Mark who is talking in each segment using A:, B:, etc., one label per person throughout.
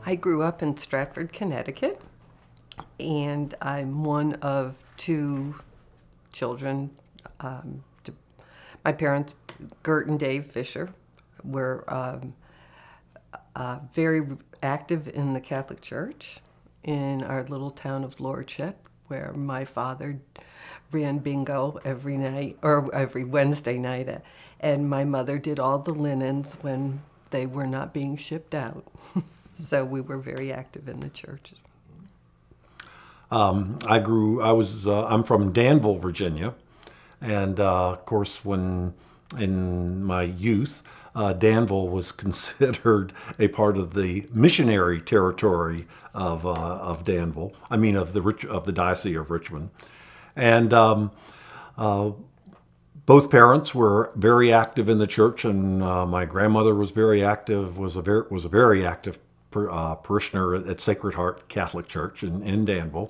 A: I grew up in Stratford, Connecticut, and I'm one of two children. My parents, Gert and Dave Fisher, were very active in the Catholic Church in our little town of Lordship, where my father ran bingo every night, or every Wednesday night, and my mother did all the linens when they were not being shipped out. So we were very active in the church.
B: I'm from Danville, Virginia. And of course, when in my youth, Danville was considered a part of the missionary territory of Danville. I mean, of the Diocese of Richmond. And both parents were very active in the church, and my grandmother was very active. Was a very active parishioner at Sacred Heart Catholic Church in Danville.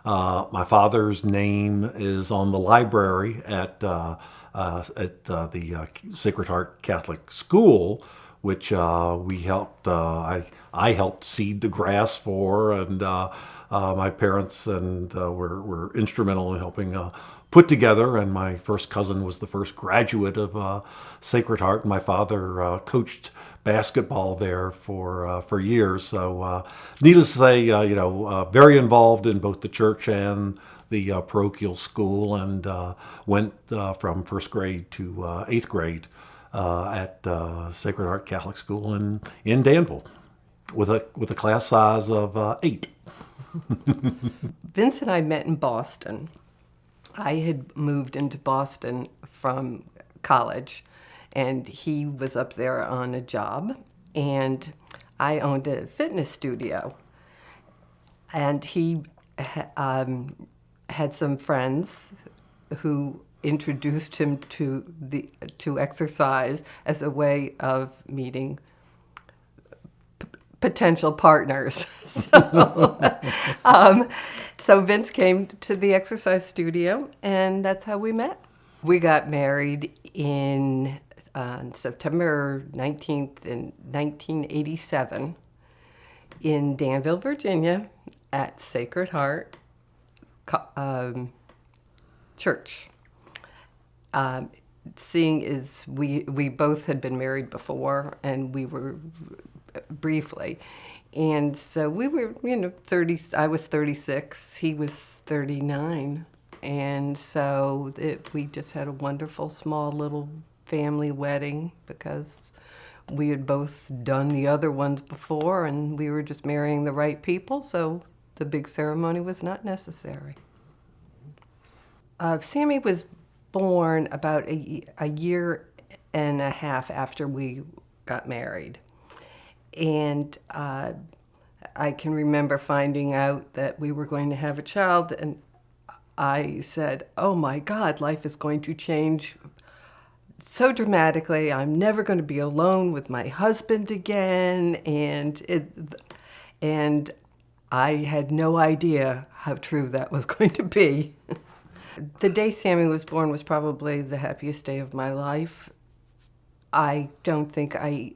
B: My father's name is on the library at the Sacred Heart Catholic School, which we helped. I helped seed the grass for, and my parents were instrumental in helping put together. And my first cousin was the first graduate of Sacred Heart. My father coached basketball there for years. So, needless to say, very involved in both the church and the parochial school, and went from first grade to eighth grade at Sacred Heart Catholic School in Danville, with a class size of 8.
A: Vince and I met in Boston. I had moved into Boston from college, and he was up there on a job, and I owned a fitness studio. And he had some friends who introduced him to exercise as a way of meeting potential partners. So Vince came to the exercise studio, and that's how we met. We got married in September 19th in 1987 in Danville, Virginia, at Sacred Heart Church. Seeing is we both had been married before, and we were briefly. And so we were, 30, I was 36, he was 39. And so we just had a wonderful small little family wedding, because we had both done the other ones before, and we were just marrying the right people, so the big ceremony was not necessary. Sammy was born about a year and a half after we got married. And I can remember finding out that we were going to have a child, and I said, "Oh my God, life is going to change so dramatically. I'm never going to be alone with my husband again." And I had no idea how true that was going to be. The day Sammy was born was probably the happiest day of my life. I don't think I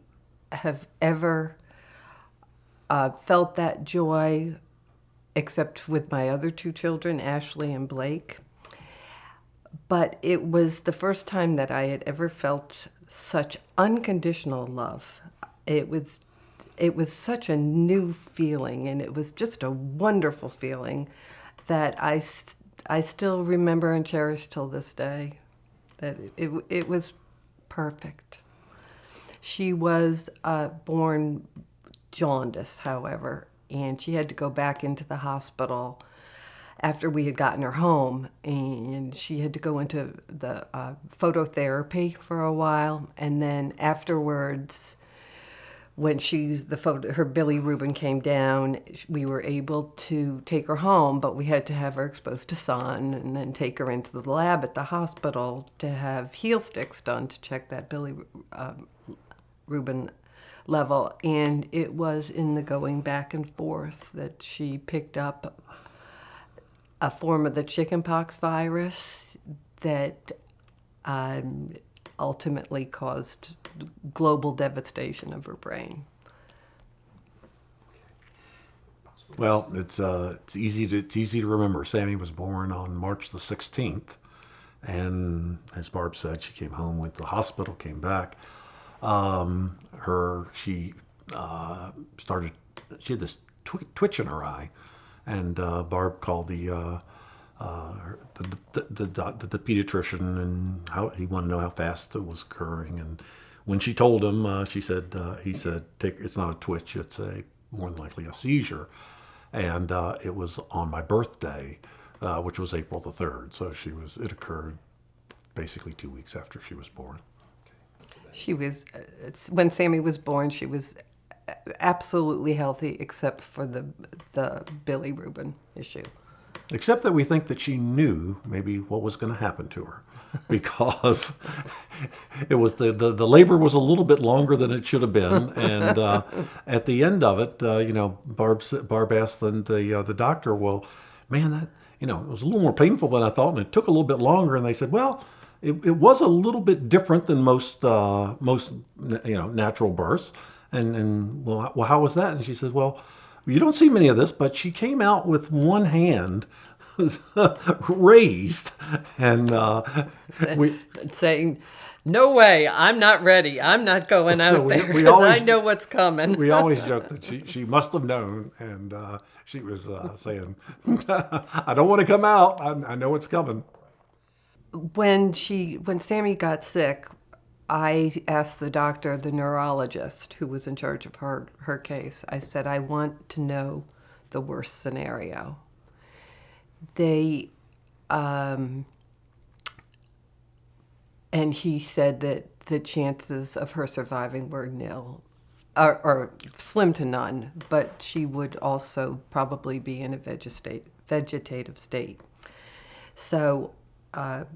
A: have ever felt that joy except with my other two children, Ashley and Blake. But it was the first time that I had ever felt such unconditional love. It was such a new feeling, and it was just a wonderful feeling that I still remember and cherish till this day. That it was perfect. She was born jaundice, however, and she had to go back into the hospital after we had gotten her home, and she had to go into the phototherapy for a while, and then afterwards, when her bilirubin came down, we were able to take her home, but we had to have her exposed to sun and then take her into the lab at the hospital to have heel sticks done to check that bilirubin level. And it was in the going back and forth that she picked up a form of the chickenpox virus that ultimately caused global devastation of her brain.
B: Well, it's easy to remember. Sammy was born on March the 16th, and as Barb said, she came home, went to the hospital, came back. She started. She had this twitch in her eye, and Barb called the pediatrician, and how he wanted to know how fast it was occurring. And when she told him, he said, it's not a twitch, it's a more than likely a seizure. And it was on my birthday, which was April the 3rd. So it occurred basically 2 weeks after she was born.
A: She was, when Sammy was born, she was absolutely healthy except for the bilirubin issue.
B: Except that we think that she knew maybe what was going to happen to her, because it was the labor was a little bit longer than it should have been, and at the end of it, Barb asked the doctor, "Well, man, that it was a little more painful than I thought, and it took a little bit longer." And they said, "Well, it was a little bit different than most natural births." And well, how was that? And she said, "Well, you don't see many of this, but she came out with one hand raised, and
A: saying, 'No way, I'm not ready. I'm not going out there because I know what's coming.'"
B: We always joke that she must have known, and she was saying, "I don't want to come out. I know it's coming."
A: When Sammy got sick, I asked the doctor, the neurologist who was in charge of her case, I said, "I want to know the worst scenario." And he said that the chances of her surviving were nil, or slim to none, but she would also probably be in a vegetative state. So at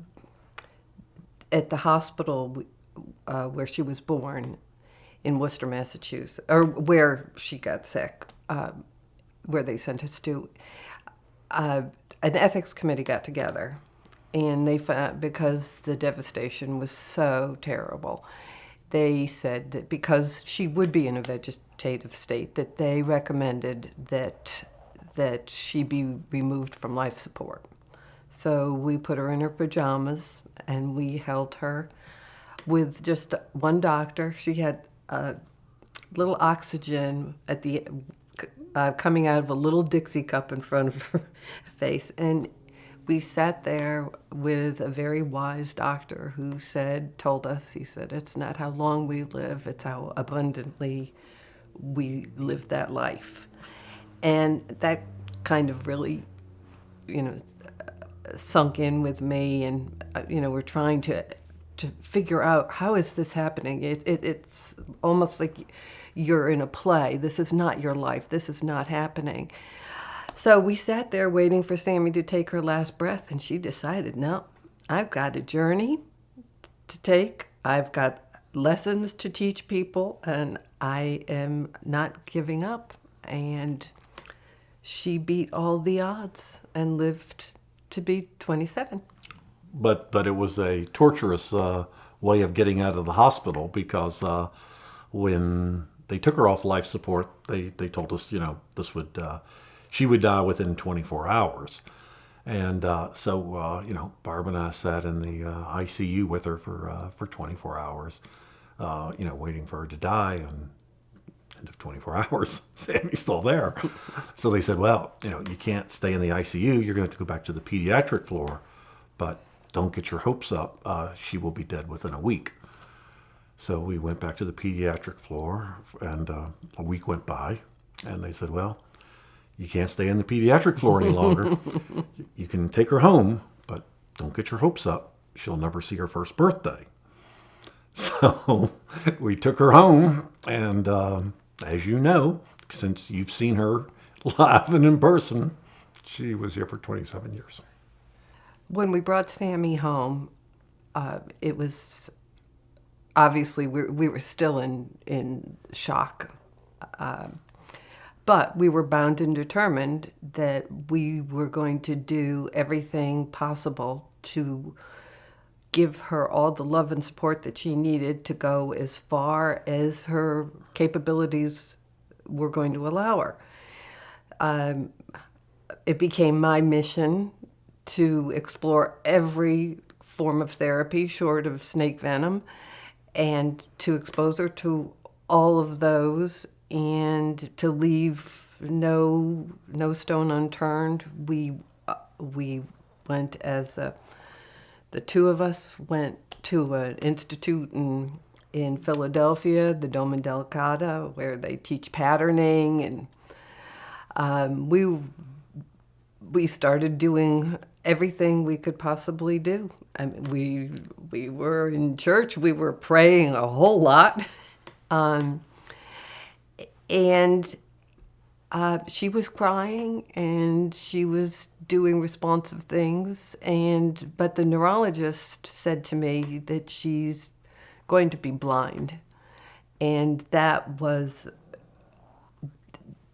A: the hospital where she was born in Worcester, Massachusetts, or where she got sick, where they sent us to, an ethics committee got together, and they found, because the devastation was so terrible, they said that because she would be in a vegetative state, that they recommended that she be removed from life support. So we put her in her pajamas, and we held her with just one doctor. She had a little oxygen at the coming out of a little Dixie cup in front of her face. And we sat there with a very wise doctor who told us, he said, "It's not how long we live, it's how abundantly we live that life." And that kind of really, sunk in with me. And, we're trying to figure out, how is this happening? It's almost like you're in a play. This is not your life. This is not happening. So we sat there waiting for Sammy to take her last breath, and she decided, no, I've got a journey to take. I've got lessons to teach people, and I am not giving up. And she beat all the odds and lived to be 27.
B: But it was a torturous way of getting out of the hospital, because when they took her off life support, they told us, this would she would die within 24 hours. And so Barb and I sat in the ICU with her for 24 hours, waiting for her to die. And end of 24 hours, Sammy's still there. So they said, "Well, you can't stay in the ICU. You're going to have to go back to the pediatric floor, but don't get your hopes up. She will be dead within a week." So we went back to the pediatric floor, and a week went by, and they said, "Well, you can't stay in the pediatric floor any longer. You can take her home, but don't get your hopes up. She'll never see her first birthday." So we took her home, and as you know, since you've seen her live and in person, she was here for 27 years.
A: When we brought Sammy home, it was obviously we were still in shock, but we were bound and determined that we were going to do everything possible to give her all the love and support that she needed to go as far as her capabilities were going to allow her. it became my mission to explore every form of therapy short of snake venom and to expose her to all of those and to leave no stone unturned. We went the two of us went to an institute in Philadelphia, the Doma Delicata, where they teach patterning, and we started doing everything we could possibly do. I mean, we were in church, we were praying a whole lot, and she was crying and she was doing responsive things, but the neurologist said to me that she's going to be blind, and that was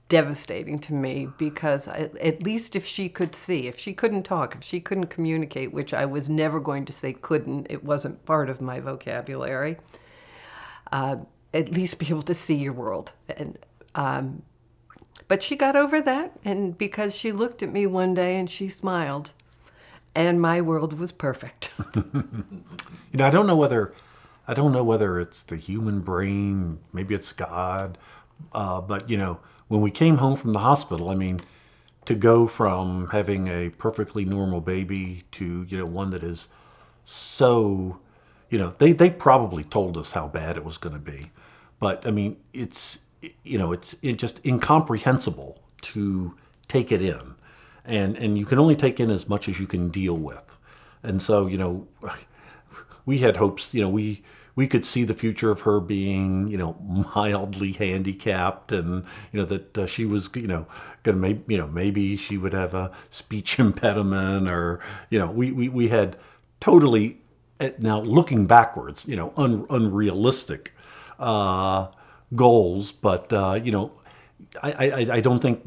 A: devastating to me because at least if she could see, if she couldn't talk, if she couldn't communicate, which I was never going to say couldn't, it wasn't part of my vocabulary, at least be able to see your world. And but she got over that, and because she looked at me one day and she smiled, and my world was perfect.
B: I don't know whether it's the human brain, maybe it's God, but when we came home from the hospital, I mean, to go from having a perfectly normal baby to one that is so, they probably told us how bad it was going to be, but I mean, it's just incomprehensible to take it in, and you can only take in as much as you can deal with, and so we had hopes, we could see the future of her being, mildly handicapped, and that she was, gonna maybe she would have a speech impediment, or we had totally, now looking backwards, unrealistic goals, but I don't think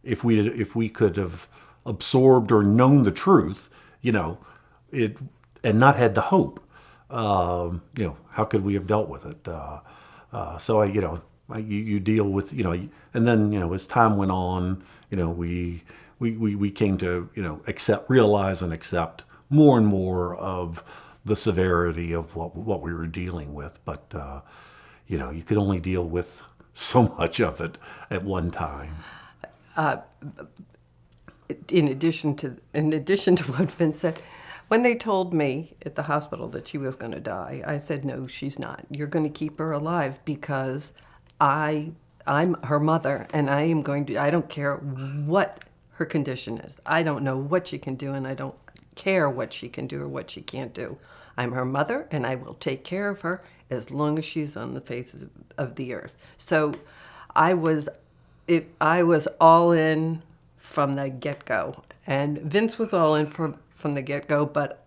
B: if we could have absorbed or known the truth, it, and not had the hope, how could we have dealt with it? So you deal with, and then, as time went on, we came to, realize and accept more and more of the severity of what we were dealing with. But, you could only deal with so much of it at one time.
A: In addition to what Vince said, when they told me at the hospital that she was going to die, I said, no, she's not. You're going to keep her alive because I'm her mother, and I don't care what her condition is. I don't know what she can do, and I don't care what she can do or what she can't do. I'm her mother, and I will take care of her as long as she's on the face of the earth. So I was all in from the get-go, and Vince was all in from the get-go, but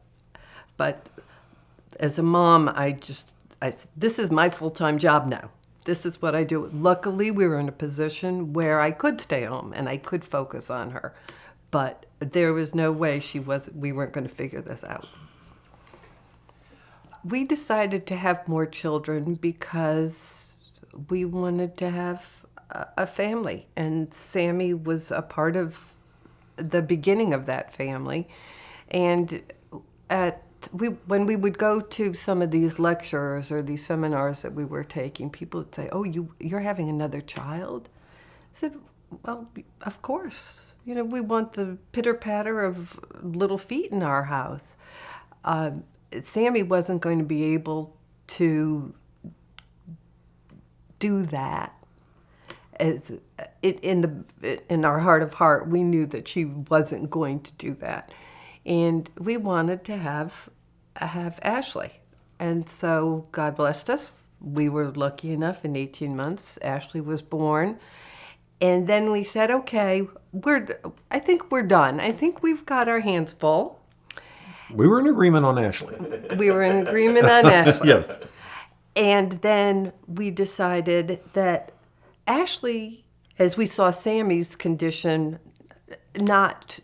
A: as a mom, this is my full-time job now. This is what I do. Luckily, we were in a position where I could stay home and I could focus on her, but there was no way we weren't going to figure this out. We decided to have more children because we wanted to have a family, and Sammy was a part of the beginning of that family. And when we would go to some of these lectures or these seminars that we were taking, people would say, "Oh, you're having another child?" I said, "Well, of course. We want the pitter-patter of little feet in our house." Sammy wasn't going to be able to do that. In our heart of heart, we knew that she wasn't going to do that. And we wanted to have Ashley. And so God blessed us. We were lucky enough, in 18 months, Ashley was born. And then we said, okay, I think we're done. I think we've got our hands full.
B: We were in agreement on Ashley.
A: We were in agreement on Ashley.
B: Yes.
A: And then we decided that Ashley, as we saw Sammy's condition not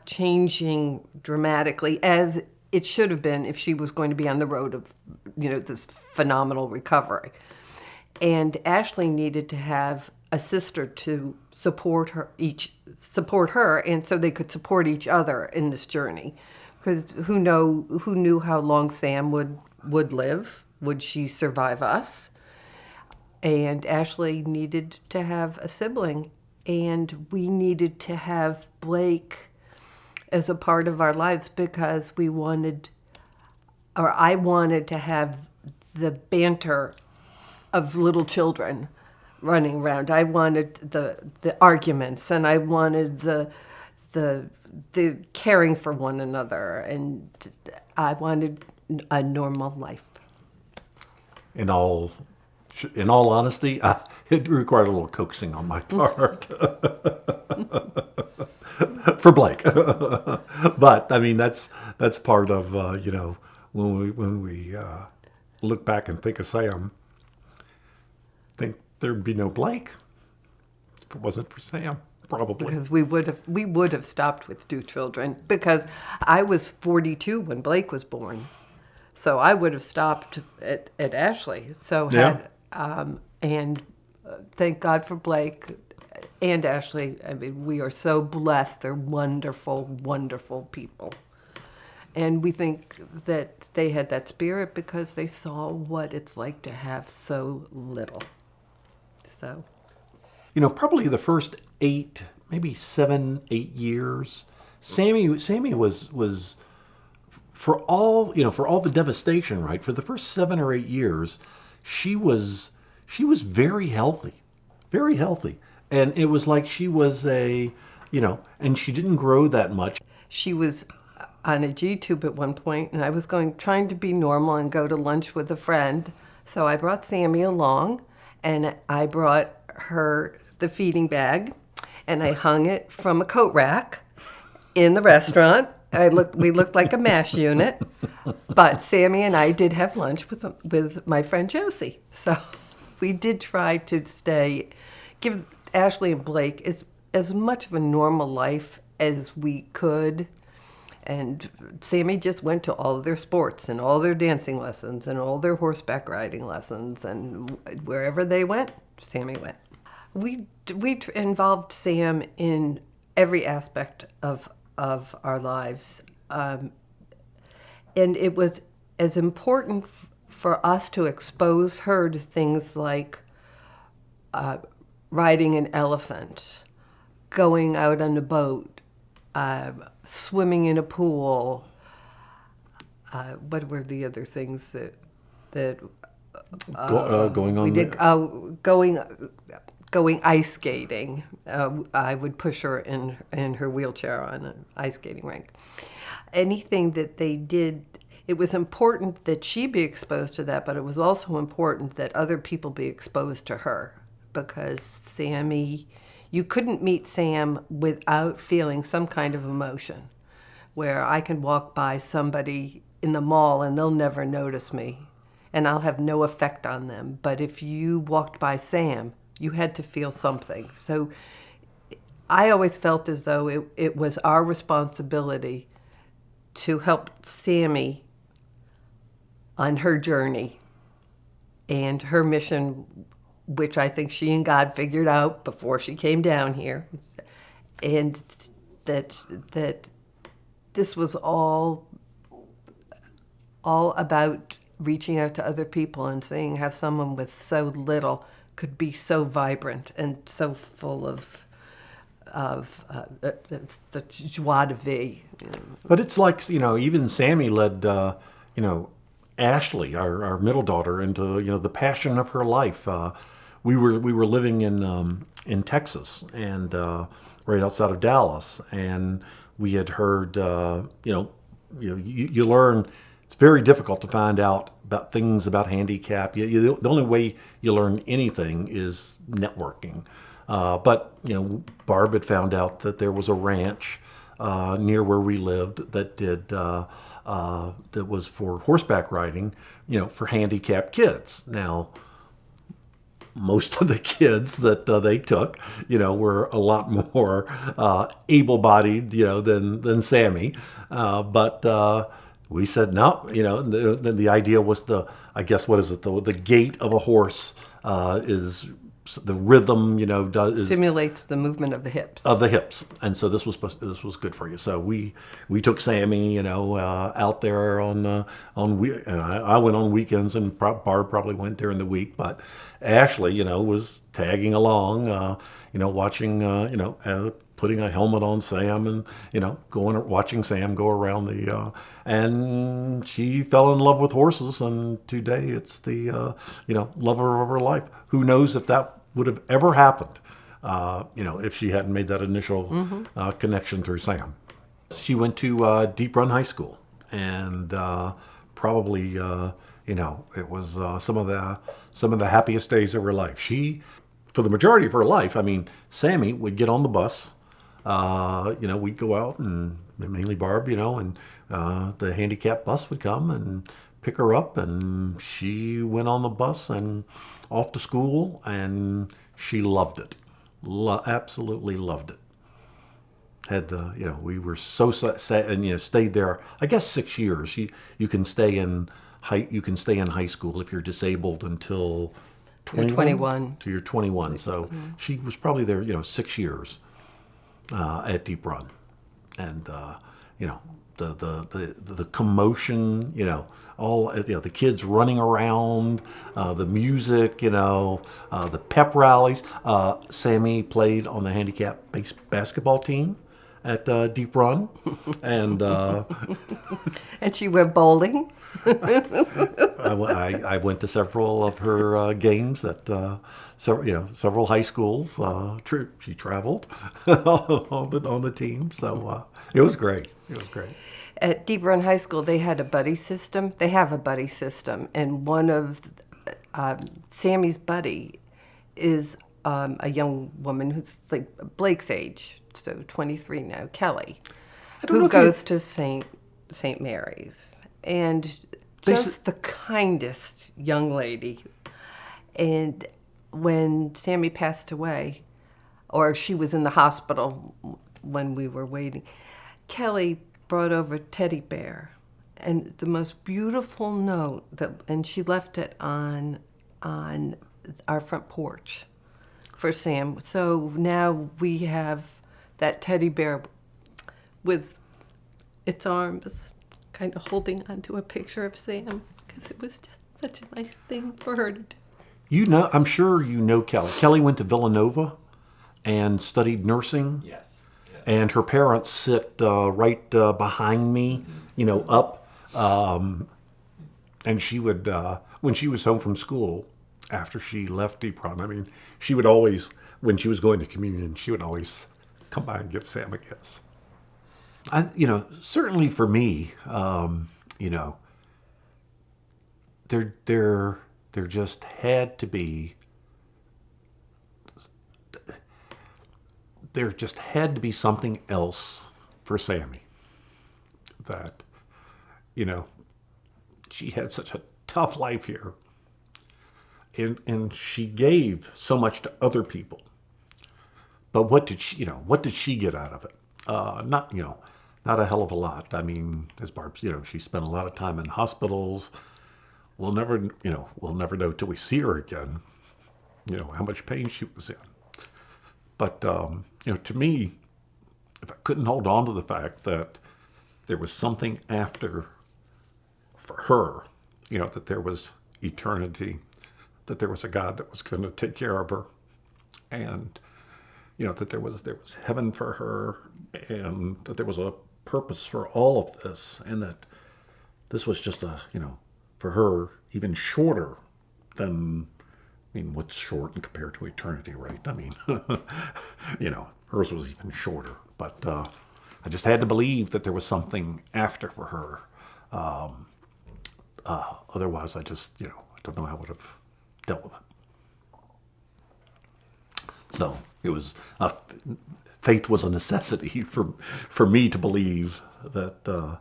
A: changing dramatically as it should have been if she was going to be on the road of, this phenomenal recovery. and Ashley needed to have a sister to support her, and so they could support each other in this journey. Because who knew how long Sam would live? Would she survive us? And Ashley needed to have a sibling, and we needed to have Blake as a part of our lives because I wanted to have the banter of little children running around. I wanted the arguments, and I wanted the caring for one another, and I wanted a normal life.
B: In all honesty, it required a little coaxing on my part for Blake. But I mean, that's part of when we look back and think of Sam. Think there'd be no Blake if it wasn't for Sam, probably.
A: Because we would have stopped with 2 children, because I was 42 when Blake was born, so I would have stopped at Ashley. So and thank God for Blake and Ashley. I mean, we are so blessed. They're wonderful, wonderful people. And we think that they had that spirit because they saw what it's like to have so little. So,
B: probably the first 8, maybe 7, 8 years, Sammy was for all the devastation, right? For the first 7 or 8 years, she was very healthy, very healthy, and it was like she was and she didn't grow that much.
A: She was on a G-tube at one point, and I was trying to be normal and go to lunch with a friend. So I brought Sammy along, and I brought her the feeding bag, and I hung it from a coat rack in the restaurant. We looked like a MASH unit, but Sammy and I did have lunch with my friend Josie. So we did try to give Ashley and Blake as much of a normal life as we could. And Sammy just went to all of their sports and all their dancing lessons and all their horseback riding lessons, and wherever they went, Sammy went. We involved Sam in every aspect of our lives, and it was as important for us to expose her to things like riding an elephant, going out on a boat, swimming in a pool. What were the other things that
B: going on?
A: We did going ice skating. I would push her in her wheelchair on an ice skating rink. Anything that they did, it was important that she be exposed to that, but it was also important that other people be exposed to her, because Sammy, you couldn't meet Sam without feeling some kind of emotion, where I can walk by somebody in the mall and they'll never notice me and I'll have no effect on them. But if you walked by Sam, you had to feel something. So I always felt as though it was our responsibility to help Sammy on her journey and her mission, which I think she and God figured out before she came down here, and that this was all about reaching out to other people and seeing how someone with so little could be so vibrant and so full of the joie de vivre.
B: But it's like, even Sammy led, Ashley, our middle daughter, into, the passion of her life. We were living in Texas, and right outside of Dallas, and we had heard, you learn. It's very difficult to find out about things about handicap. The only way you learn anything is networking. But Barb had found out that there was a ranch near where we lived that did that was for horseback riding, for handicapped kids. Now, most of the kids that they took, were a lot more able-bodied, than Sammy. But we said no. The idea was the gait of a horse is the rhythm, is
A: Simulates the movement of the hips.
B: of the hips, and so this was good for you. So we took Sammy, out there and I went on weekends, and Barb probably went during the week, but Ashley, was tagging along, watching, putting a helmet on Sam, and watching Sam go around and she fell in love with horses, and today it's the lover of her life. Who knows if that would have ever happened, if she hadn't made that initial connection through Sam. She went to Deep Run High School, and probably, it was some of the happiest days of her life. For the majority of her life, Sammy would get on the bus. We'd go out, and mainly Barb, and the handicap bus would come and pick her up, and she went on the bus and off to school, and she loved it. Absolutely loved it. We were so sad, and stayed there. I guess 6 years. You can stay in high school if you're disabled until
A: 21.
B: Till you're 21. So she was probably there, 6 years at Deep Run, and the commotion, all the kids running around, the music, the pep rallies. Sammy played on the handicap basketball team at Deep Run, and
A: And she went bowling.
B: I went to several of her games at several high schools. She traveled on the team, so it was great. It was great.
A: At Deep Run High School, they had a buddy system. They have a buddy system, and one of Sammy's buddy is a young woman who's like Blake's age, so 23 now, Kelly, who goes to St. Mary's, and just the kindest young lady. And when Sammy passed away, or she was in the hospital when we were waiting, Kelly brought over a teddy bear, and the most beautiful note and she left it on our front porch for Sam. So now we have that teddy bear with its arms kind of holding onto a picture of Sam, because it was just such a nice thing for her to do.
B: I'm sure Kelly. Kelly went to Villanova and studied nursing.
C: Yes.
B: And her parents sit right behind me, up. And she would, when she was home from school, after she left Deep Run, she would always, when she was going to communion, she would always come by and give Sam a kiss. Certainly for me, there just had to be. There just had to be something else for Sammy. That, she had such a tough life here. And she gave so much to other people. But what did she get out of it? Not a hell of a lot. As Barb, she spent a lot of time in hospitals. We'll never know till we see her again, how much pain she was in. But, to me, if I couldn't hold on to the fact that there was something after for her, that there was eternity, that there was a God that was going to take care of her, and, that there was heaven for her, and that there was a purpose for all of this, and that this was just for her, even shorter than, what's short compared to eternity, right? Hers was even shorter. But I just had to believe that there was something after for her. Otherwise, I don't know how I would have dealt with it. So it was, faith was a necessity for me to believe that there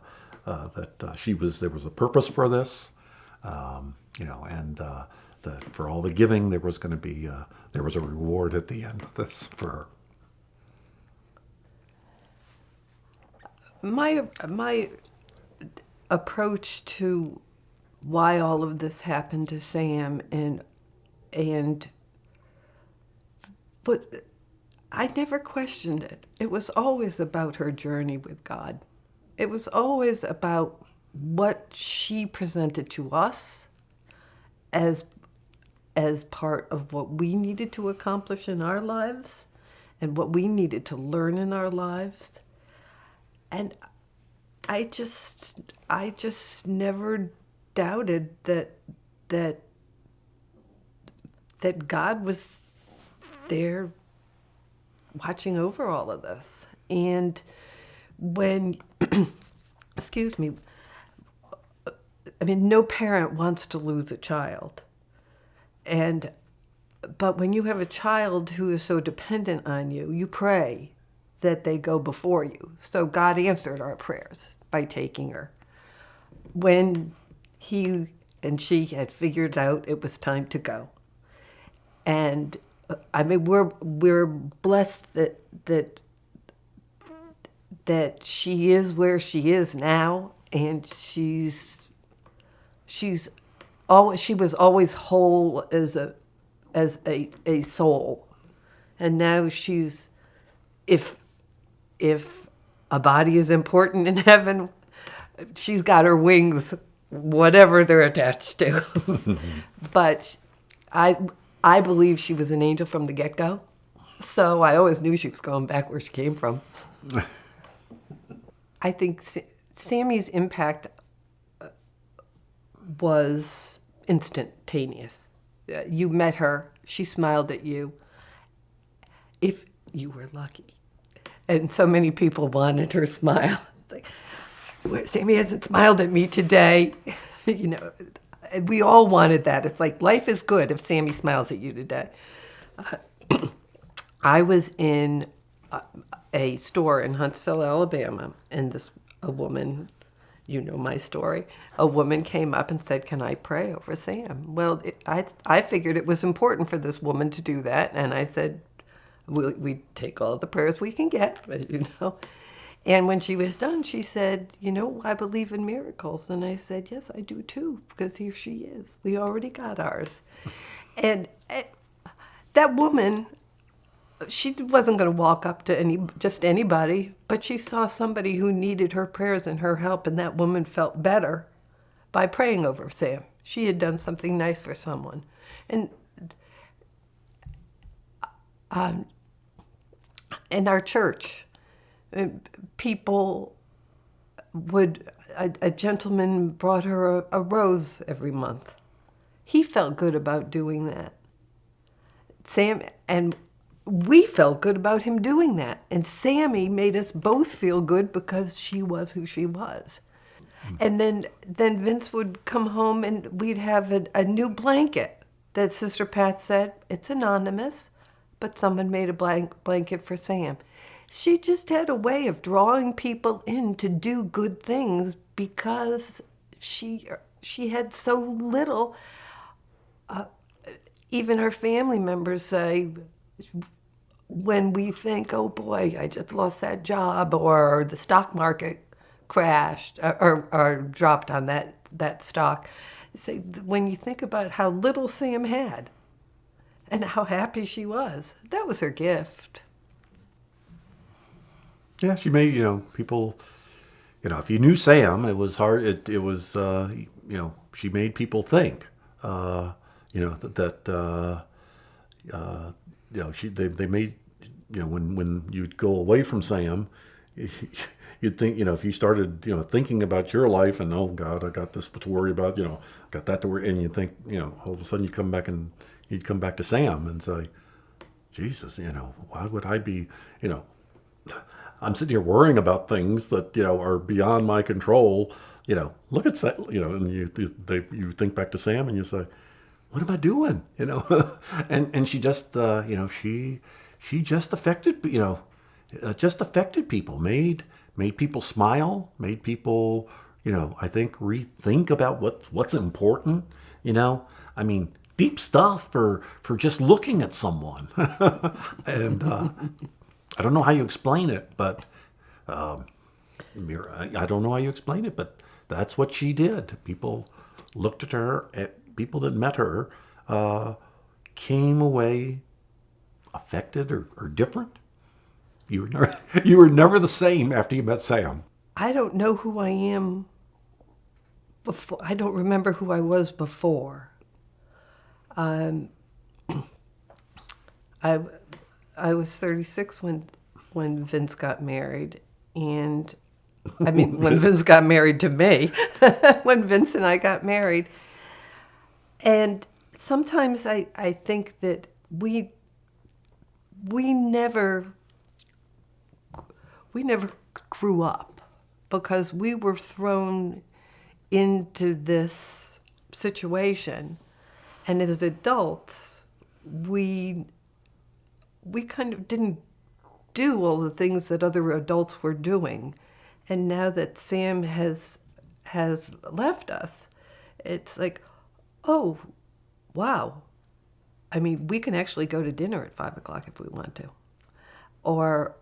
B: was a purpose for this, and that for all the giving, there was going to be there was a reward at the end of this for her.
A: My approach to why all of this happened to Sam and And but I never questioned it. It was always about her journey with God. It was always about what she presented to us as part of what we needed to accomplish in our lives and what we needed to learn in our lives. And I just never doubted that God was there watching over all of this. And when, excuse me, I mean, no parent wants to lose a child. But when you have a child who is so dependent on you, you pray that they go before you. So God answered our prayers by taking her. When he and she had figured out it was time to go. And I mean, we're blessed that she is where she is now, and she was always whole as a soul, and now she's, if a body is important in heaven, she's got her wings, whatever they're attached to. But I believe she was an angel from the get-go, so I always knew she was going back where she came from. I think Sammy's impact was instantaneous. You met her, she smiled at you, if you were lucky. And so many people wanted her smile. It's like, Sammy hasn't smiled at me today. You know, we all wanted that. It's like, life is good if Sammy smiles at you today. I was in a store in Huntsville, Alabama, and a woman, you know my story, a woman came up and said, "Can I pray over Sam?" Well, I figured it was important for this woman to do that, and I said, we take all the prayers we can get, you know. And when she was done, she said, "You know, I believe in miracles." And I said, "Yes, I do too, because here she is. We already got ours." And that woman, she wasn't going to walk up to just anybody, but she saw somebody who needed her prayers and her help, and that woman felt better by praying over Sam. She had done something nice for someone. And in our church, people a gentleman brought her a rose every month. He felt good about doing that. Sam, and we felt good about him doing that. And Sammy made us both feel good because she was who she was. And then Vince would come home and we'd have a new blanket that Sister Pat said, "It's anonymous, but someone made a blanket for Sam." She just had a way of drawing people in to do good things because she had so little. Even her family members say, when we think, "Oh boy, I just lost that job," or the stock market crashed or dropped on that stock, say, when you think about how little Sam had and how happy she was, that was her gift.
B: Yeah, she made, people, if you knew Sam, it was hard. It was, she made people think, they made, when you'd go away from Sam, you'd think, if you started, thinking about your life and, oh God, I got this to worry about, got that to worry, and you think, all of a sudden you'd come back to Sam and say, Jesus, why would I be, I'm sitting here worrying about things that, are beyond my control. Look at Sam, and you think back to Sam and you say, what am I doing? And she just, she just affected, just affected people, made people smile, made people, I think rethink about what's important, I mean, deep stuff for just looking at someone. And, I don't know how you explain it, but I don't know how you explain it, but that's what she did. People looked at her, people that met her, came away affected or different? You were never, you were never the same after you met Sam.
A: I don't know who I am before. I don't remember who I was before. I I was 36 when Vince got married, and I mean when Vince got married to me, when Vince and I got married, and sometimes I think that we never grew up because we were thrown into this situation, and as adults we kind of didn't do all the things that other adults were doing. And now that Sam has left us, it's like, oh, wow. I mean, we can actually go to dinner at 5 o'clock if we want to. Or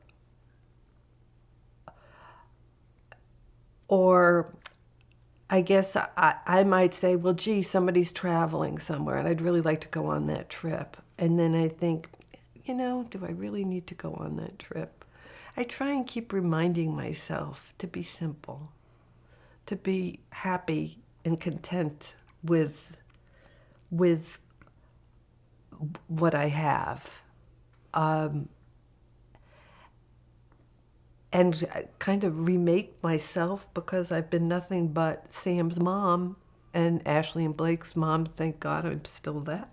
A: I guess I might say, well, gee, somebody's traveling somewhere and I'd really like to go on that trip. And then I think, do I really need to go on that trip? I try and keep reminding myself to be simple, to be happy and content with what I have. And kind of remake myself because I've been nothing but Sam's mom and Ashley and Blake's mom. Thank God I'm still that.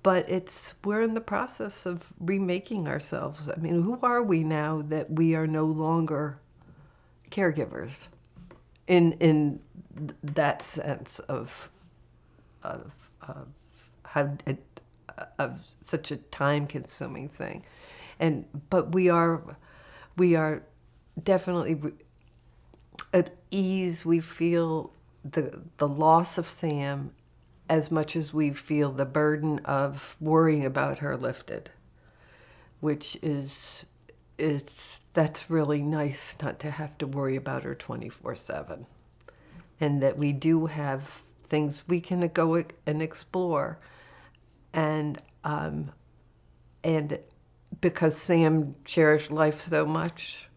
A: But we're in the process of remaking ourselves. I mean, who are we now that we are no longer caregivers in that sense of how of such a time-consuming thing, but we are definitely at ease. We feel the loss of Sam as much as we feel the burden of worrying about her lifted, which that's really nice not to have to worry about her 24/7, and that we do have things we can go and explore, and because Sam cherished life so much,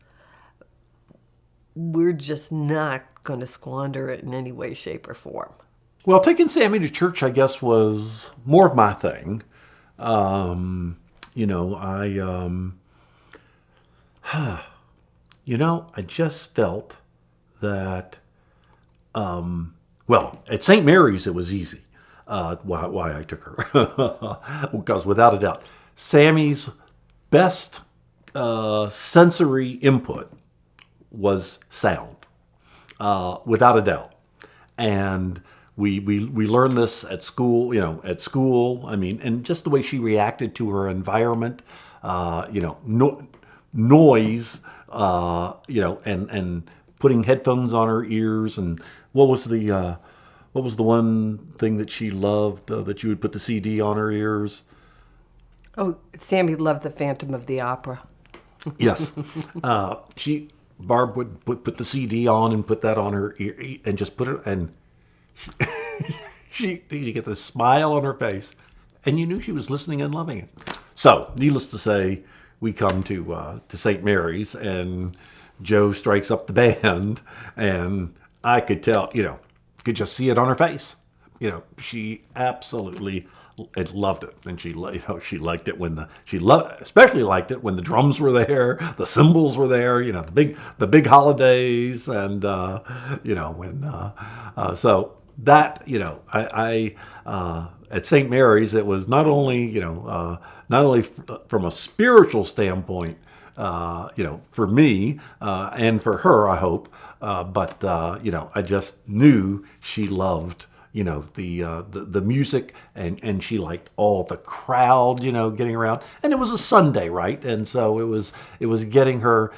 A: we're just not going to squander it in any way, shape, or form.
B: Well, taking Sammy to church, I guess, was more of my thing. I just felt that, at St. Mary's, it was easy. Why I took her. Because without a doubt, Sammy's best sensory input was sound, without a doubt. And we learned this at school, I mean, and just the way she reacted to her environment, noise, and putting headphones on her ears. And what was the one thing that she loved, that you would put the CD on her ears?
A: Oh, Sammy loved the Phantom of the Opera.
B: Yes. Barb would put the CD on and put that on her ear and just put it, and you get the smile on her face, and you knew she was listening and loving it. So, needless to say, we come to St. Mary's, and Joe strikes up the band, and I could tell, could just see it on her face. She absolutely loved it, and she liked it especially liked it when the drums were there, the cymbals were there, the big holidays, and so that I at St. Mary's, it was not only from a spiritual standpoint, for me and for her, I hope, but I just knew she loved the music, and she liked all the crowd, getting around. And it was a Sunday, right? And so it was getting her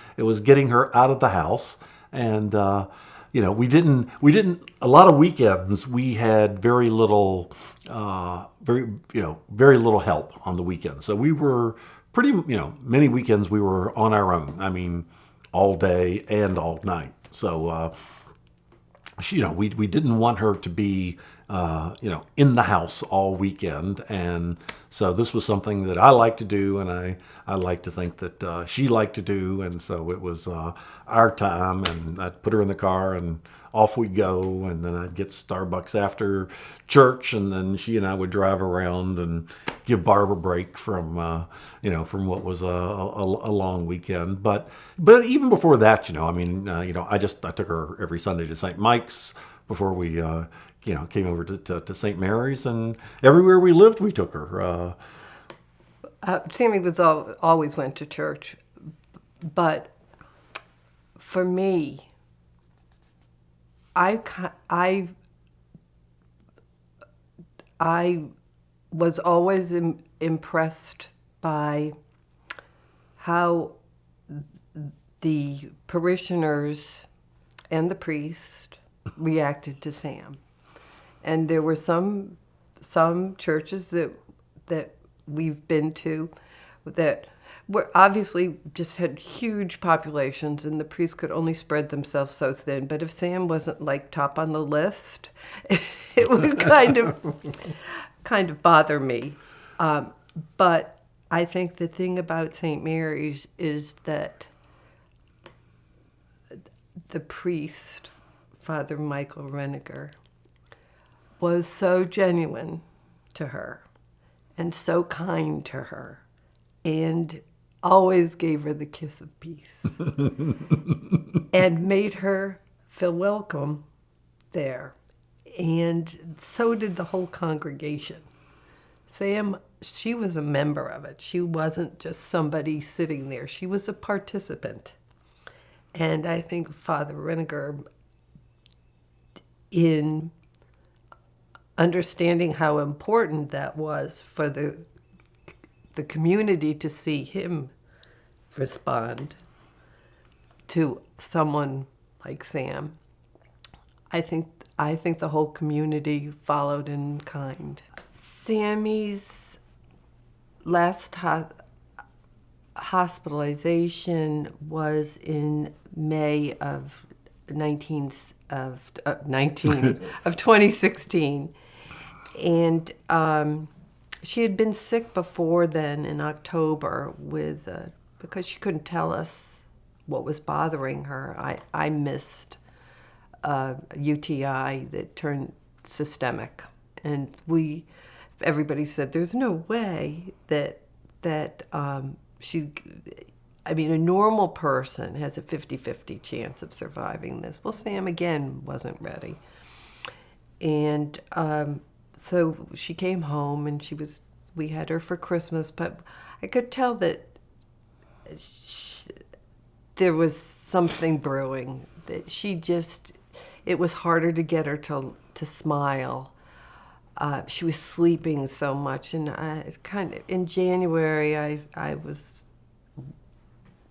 B: out of the house. And we didn't a lot of weekends we had very little help on the weekends. So we were pretty, many weekends we were on our own. I mean, all day and all night. So we didn't want her to be in the house all weekend. And so this was something that I like to do, and I like to think that she liked to do. And so it was our time, and I'd put her in the car and off we go. And then I'd get Starbucks after church, and then she and I would drive around and give Barb a break from from what was a long weekend. But even before that, I took her every Sunday to St. Mike's before we came over to St. Mary's, and everywhere we lived we took her.
A: Sammy always went to church, but for me, I was always impressed by how the parishioners and the priest reacted to Sam. And there were some churches that we've been to that were obviously just had huge populations, and the priests could only spread themselves so thin. But if Sam wasn't like top on the list, it would kind of bother me. But I think the thing about St. Mary's is that the priest, Father Michael Reniger, was so genuine to her and so kind to her and always gave her the kiss of peace and made her feel welcome there. And so did the whole congregation. Sam, she was a member of it. She wasn't just somebody sitting there. She was a participant. And I think Father Reniger, in understanding how important that was for the community to see him respond to someone like Sam, I think the whole community followed in kind. Sammy's last hospitalization was in May of 2016, and she had been sick before then in October because she couldn't tell us what was bothering her. I missed a UTI that turned systemic, and everybody said there's no way that she. I mean, a normal person has a 50-50 chance of surviving this. Well, Sam, again, wasn't ready. And so she came home, and we had her for Christmas, but I could tell that there was something brewing, that it was harder to get her to smile. She was sleeping so much, and in January, I was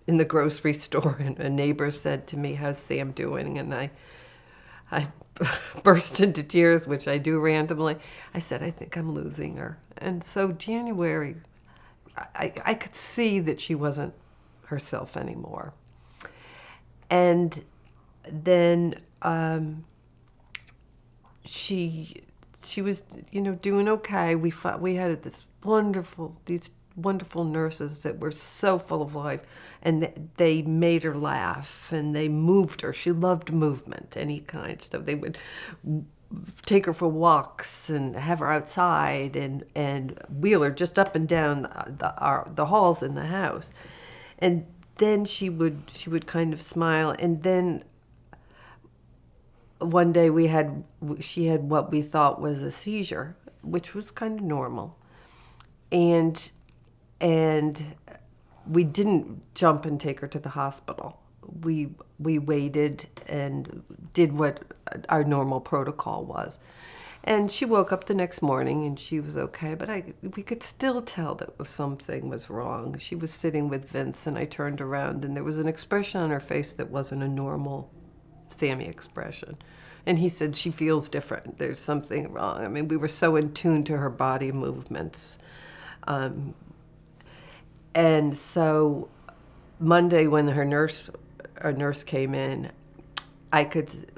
A: in the grocery store, and a neighbor said to me, "How's Sam doing?" And I burst into tears, which I do randomly. I said, "I think I'm losing her." And so January, I could see that she wasn't herself anymore. And then she was, doing okay. We had these wonderful nurses that were so full of life, and they made her laugh, and they moved her. She loved movement, any kind. So they would take her for walks and have her outside and wheel her just up and down the halls in the house. And then she would kind of smile. And then one day she had what we thought was a seizure, which was kind of normal. And we didn't jump and take her to the hospital. We waited and did what our normal protocol was. And she woke up the next morning and she was okay, but we could still tell that something was wrong. She was sitting with Vince, and I turned around, and there was an expression on her face that wasn't a normal Sammy expression. And he said, "She feels different. There's something wrong." I mean, we were so in tune to her body movements. And so Monday, when our nurse came in,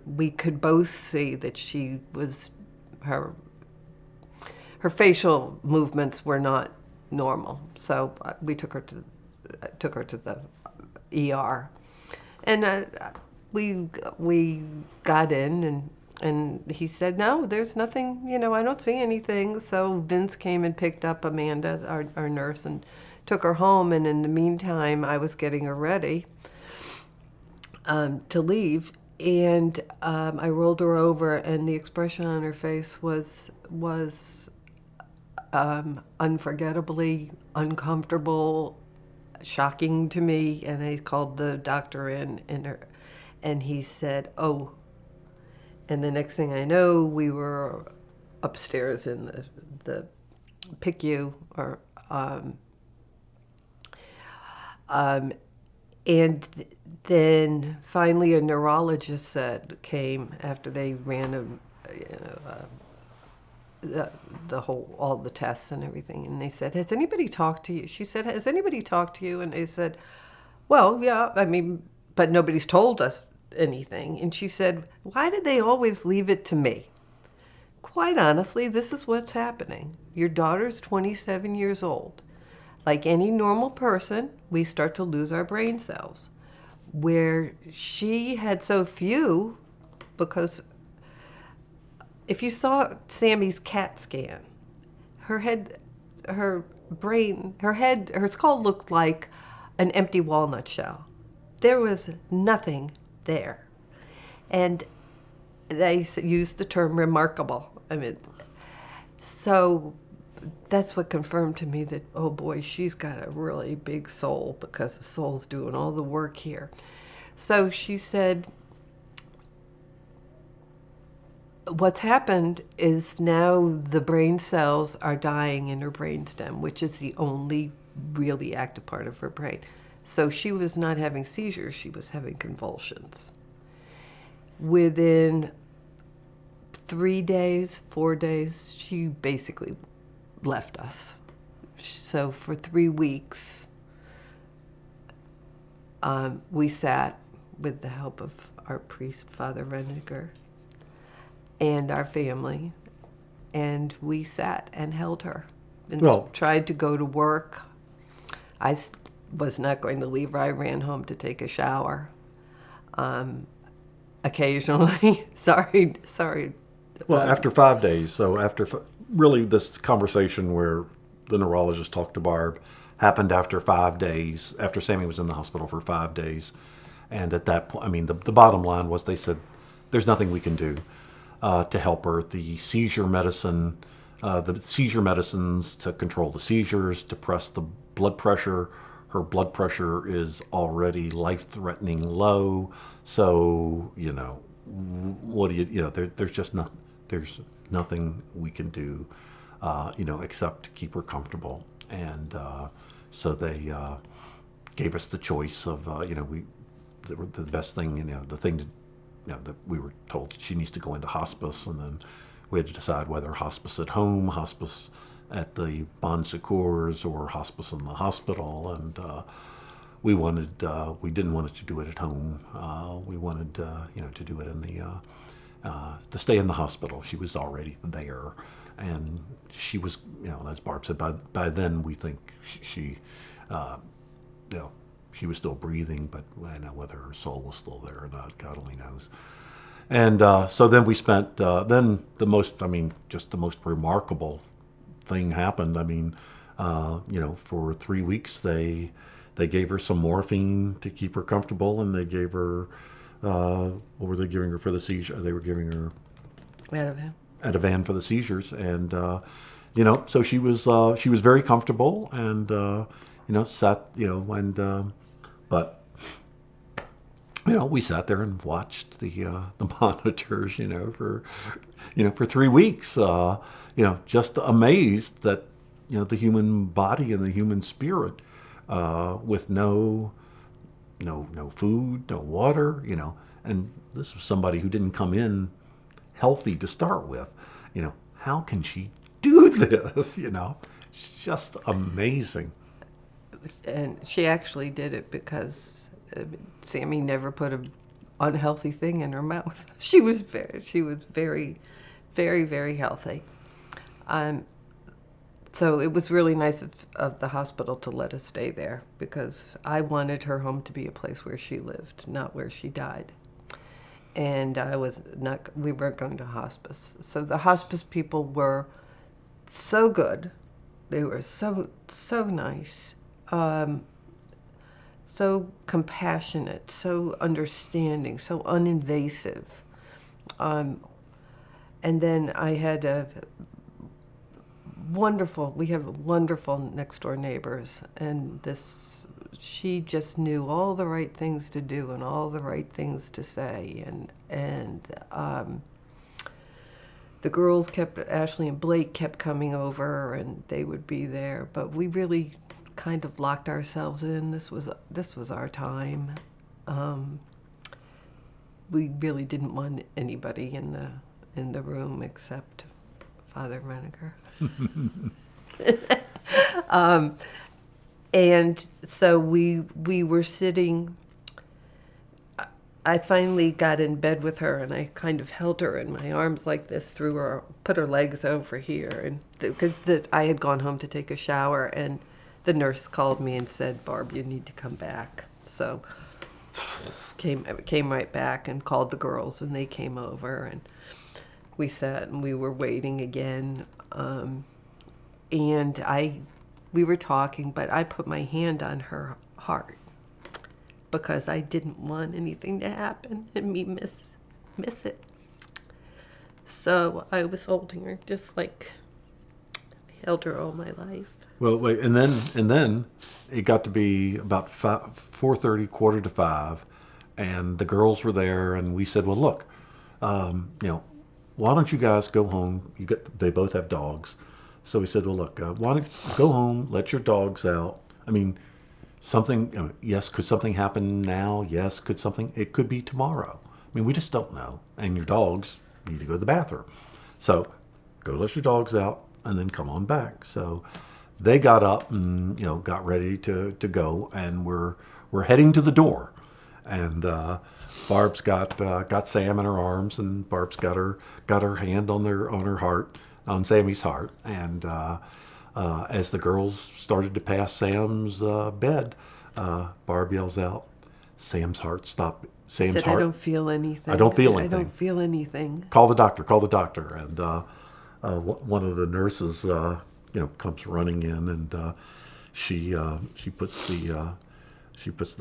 A: we could both see that she was her facial movements were not normal. So we took her to the ER, and we got in, and he said, no, there's nothing, I don't see anything. So Vince came and picked up Amanda, our nurse, and took her home. And in the meantime, I was getting her ready to leave. And I rolled her over, and the expression on her face was unforgettably uncomfortable, shocking to me. And I called the doctor in, and he said, "Oh." And the next thing I know, we were upstairs in the PICU, and then finally a neurologist came after they ran all the tests and everything, and they said, "Has anybody talked to you?" She said, "Has anybody talked to you?" And they said, "Well, yeah, I mean, but nobody's told us anything." And she said, "Why did they always leave it to me?" Quite honestly, this is what's happening. Your daughter's 27 years old. Like any normal person, we start to lose our brain cells. Where she had so few, because if you saw Sammy's CAT scan, her skull looked like an empty walnut shell. There was nothing there. And they used the term remarkable. I mean, so that's what confirmed to me that, oh boy, she's got a really big soul, because the soul's doing all the work here. So she said, what's happened is now the brain cells are dying in her brainstem, which is the only really active part of her brain. So she was not having seizures, she was having convulsions. Within 3 days, 4 days, she basically left us. So for 3 weeks, we sat with the help of our priest, Father Reniger, and our family, and we sat and held her and tried to go to work. I was not going to leave her. I ran home to take a shower. Occasionally, sorry.
B: Well, after 5 days, so really this conversation where the neurologist talked to Barb happened after 5 days, after Sammy was in the hospital for 5 days. And at that point, I mean, the bottom line was they said, there's nothing we can do to help her. The seizure medicines to control the seizures, depress the blood pressure. Her blood pressure is already life-threatening low. So, what do there's just nothing. There's nothing we can do, except to keep her comfortable. And so they gave us the choice of, the best thing, the thing to, that we were told she needs to go into hospice, and then we had to decide whether hospice at home, hospice at the Bon Secours, or hospice in the hospital. And we didn't want to do it at home. We wanted, to do it in to stay in the hospital. She was already there, and she was, as Barb said, by then we think she was still breathing, but whether her soul was still there or not, God only knows. And so then we spent, the most remarkable thing happened. I mean, for 3 weeks they gave her some morphine to keep her comfortable, and they gave her, what were they giving her for the seizure? They were giving her Ativan for the seizures, and so she was very comfortable, and sat, but we sat there and watched the monitors, for 3 weeks, just amazed that the human body and the human spirit, with no food, no water, and this was somebody who didn't come in healthy to start with. How can she do this? It's just amazing.
A: And she actually did it because Sammy never put an unhealthy thing in her mouth. She was very very, very healthy. So it was really nice of the hospital to let us stay there because I wanted her home to be a place where she lived, not where she died. And we weren't going to hospice. So the hospice people were so good. They were so nice, so compassionate, so understanding, so uninvasive. And then we have wonderful next door neighbors, and she just knew all the right things to do and all the right things to say, and the girls Ashley and Blake kept coming over, and they would be there, but we really kind of locked ourselves in. This was our time. We really didn't want anybody in the room except Father Reniger. And so we were sitting. I finally got in bed with her, and I kind of held her in my arms like this, put her legs over here, and because I had gone home to take a shower, and the nurse called me and said, "Barb, you need to come back." So came right back and called the girls, and they came over, and we sat and we were waiting again, and we were talking, but I put my hand on her heart because I didn't want anything to happen and me miss it. So I was holding her just like I held her all my life.
B: Well, wait, and then it got to be about 4:30, 4:45, and the girls were there, and we said, "Well, look, why don't you guys go home? They both have dogs." So we said, "Well, look, why don't you go home, let your dogs out? I mean, yes, could something happen now? Yes, it could be tomorrow. I mean, we just don't know. And your dogs need to go to the bathroom. So go let your dogs out and then come on back." So they got up and, got ready to go, and we're heading to the door. And Barb's got Sam in her arms, and Barb's got her hand on her heart, on Sammy's heart, and as the girls started to pass Sam's bed, Barb yells out, "Sam's heart stopped." Sam's
A: said,
B: heart.
A: "I don't feel anything.
B: I don't feel anything.
A: I don't feel anything.
B: Call the doctor. Call the doctor." And one of the nurses, comes running in, and she puts the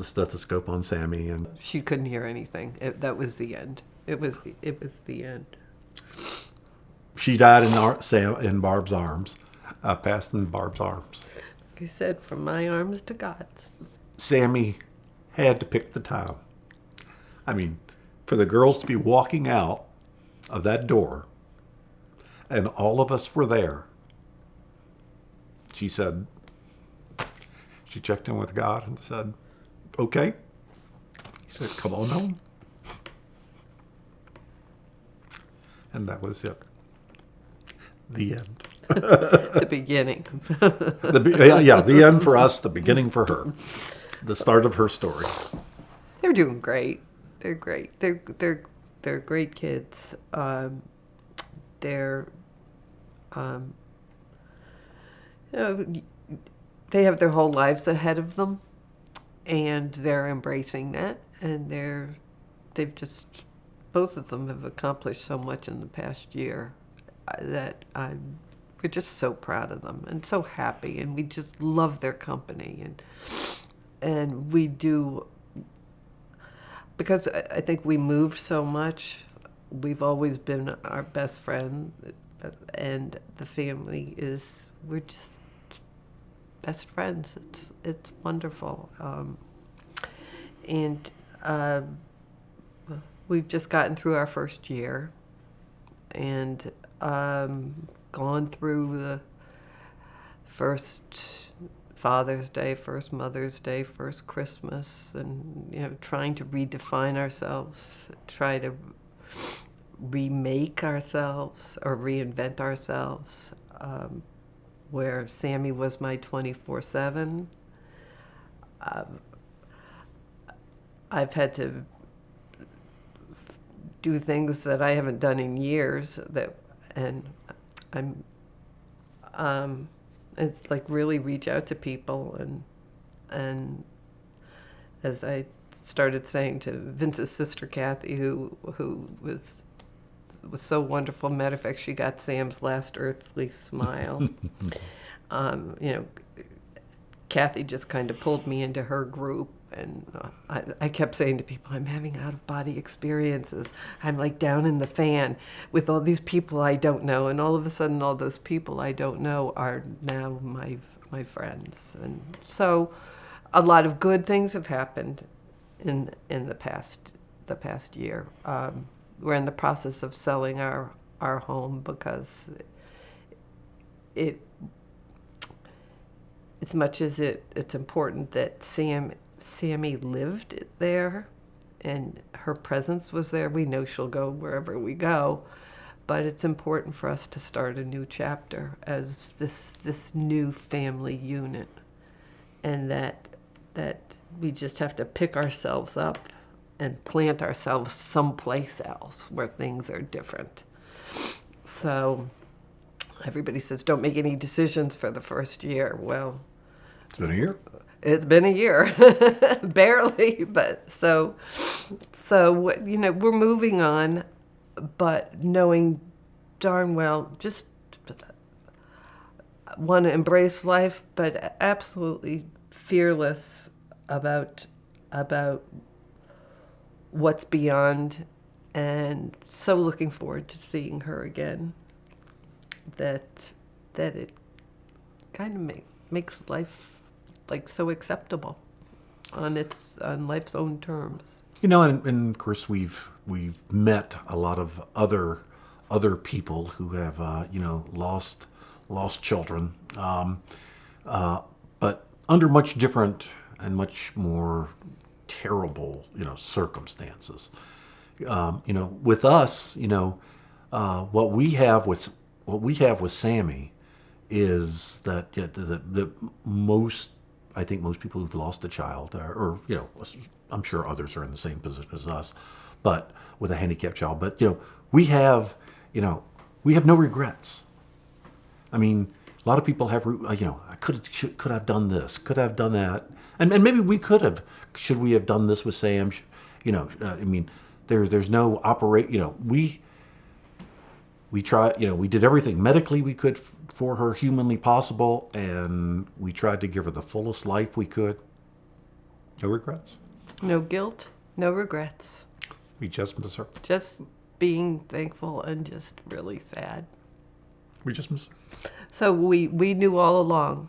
B: stethoscope on Sammy, and
A: She couldn't hear anything. That was the end. It was the end.
B: she died in Barb's arms, passed in Barb's arms.
A: Like I said, from my arms to God's.
B: Sammy had to pick the time. I mean, for the girls to be walking out of that door, and all of us were there. She said, she checked in with God and said, "Okay." He said, "Come on home." And that was it. The end.
A: The beginning.
B: The end for us, the beginning for her. The start of her story.
A: They're doing great. They're great. They're great kids. They have their whole lives ahead of them, and they're embracing that. And both of them have accomplished so much in the past year that we're just so proud of them and so happy, and we just love their company, and we do, because I think we move so much. We've always been our best friend, and the family we're just best friends. It's wonderful, and we've just gotten through our first year, and gone through the first Father's Day, first Mother's Day, first Christmas, and trying to redefine ourselves, try to remake ourselves or reinvent ourselves, where Sammy was my 24/7. I've had to do things that I haven't done in years, and I'm it's like really reach out to people, and as I started saying to Vince's sister Kathy, who was so wonderful. Matter of fact, she got Sam's last earthly smile. You know, Kathy just kind of pulled me into her group, and I kept saying to people, I'm having out-of-body experiences. I'm like down in the fan with all these people I don't know, and all of a sudden all those people I don't know are now my friends. And so a lot of good things have happened in the past year. We're in the process of selling our home because as much as it's important that Sammy lived there and her presence was there, we know she'll go wherever we go, but it's important for us to start a new chapter as this new family unit, and that we just have to pick ourselves up and plant ourselves someplace else where things are different. So everybody says, don't make any decisions for the first year. Well,
B: It's been a year.
A: it's been a year, barely, but so you know, we're moving on, but knowing darn well just want to embrace life, but absolutely fearless about what's beyond, and so looking forward to seeing her again. That it kind of makes life like so acceptable on life's own terms.
B: You know, and of course we've met a lot of other people who have lost children, but under much different and much more terrible circumstances. With us, what we have with Sammy is that the most, I think most people who've lost a child, or I'm sure others are in the same position as us, but with a handicapped child. But we have no regrets. I mean, a lot of people have, I could have done this, could have done that, and maybe we could have. Should we have done this with Sam? I mean, there's no operate. We tried. We did everything medically we could for her, humanly possible, and we tried to give her the fullest life we could. No regrets.
A: No guilt, no regrets.
B: We just miss her.
A: Just being thankful and just really sad.
B: We just miss her.
A: So we knew all along.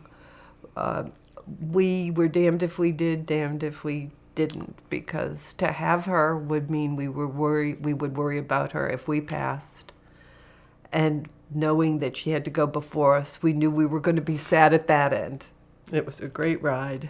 A: We were damned if we did, damned if we didn't, because to have her would mean we would worry about her if we passed. And knowing that she had to go before us, we knew we were going to be sad at that end. It was a great ride.